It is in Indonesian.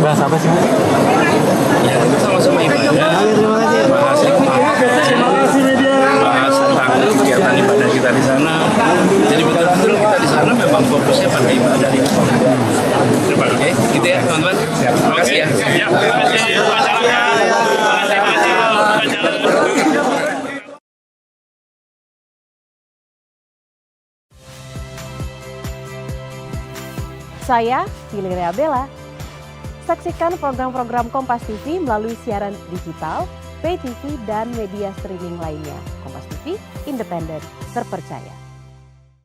Bahas apa sih? Ya itu sama-sama ibadah. Bahas tentang kegiatan ibadah kita di sana. Jadi betul-betul kita di sana memang fokusnya pada ibadah itu. Terima kasih. Gitu ya teman-teman. Terima kasih ya. Terima kasih. Saya Hilary Abella. Saksikan program-program Kompas TV melalui siaran digital, pay TV, dan media streaming lainnya. Kompas TV, independen, terpercaya.